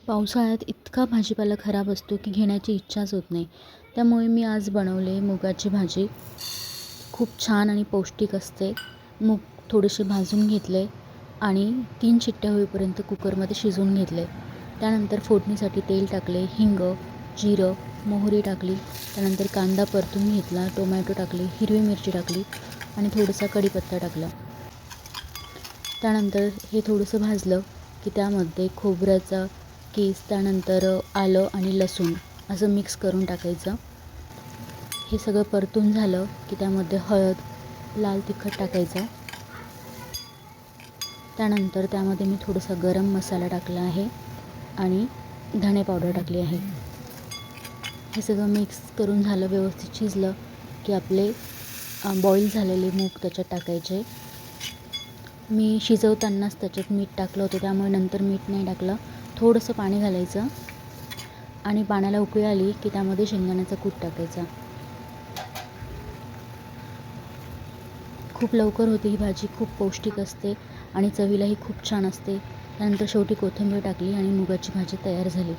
पावसाळ्यात इतका भाजीपाला खराब असतो की घेण्याची इच्छाच होत नाही. त्यामुळे मी आज बनवले मुगाची भाजी. खूप छान आणि पौष्टिक असते. मूग थोडेसे भाजून घेतले आणि 3 शिट्ट्या होईपर्यंत कुकरमध्ये शिजवून घेतले. त्यानंतर फोडणीसाठी तेल टाकले, हिंग, जिरं, मोहरी टाकली. त्यानंतर कांदा परतून घेतला, टोमॅटो टाकली, हिरवी मिरची टाकली आणि थोडासा कढीपत्ता टाकला. त्यानंतर हे थोडंसं भाजलं की त्यामध्ये खोबऱ्याचा कीस, त्यानंतर आलं आणि लसूण असं मिक्स करून टाकायचं. हे सगळं परतून झालं की त्यामध्ये हळद, लाल तिखट टाकायचं. त्यानंतर त्यामध्ये मी थोडासा गरम मसाला टाकला आहे आणि धणे पावडर टाकली आहे. हे सगळं मिक्स करून झालं, व्यवस्थित शिजलं की आपले बॉईल झालेले मूग त्याच्यात टाकायचे. मी शिजवतानाच त्याच्यात मीठ टाकलं होतं, त्यामुळे नंतर मीठ नाही टाकलं. थोडंसं पाणी घालायचं आणि पाण्याला उकळी आली की त्यामध्ये शेंगदाण्याचा कूट टाकायचा. खूप लवकर होते ही भाजी, खूप पौष्टिक असते आणि चवीलाही खूप छान असते. त्यानंतर शेवटी कोथिंबीर टाकली आणि मुगाची भाजी तयार झाली.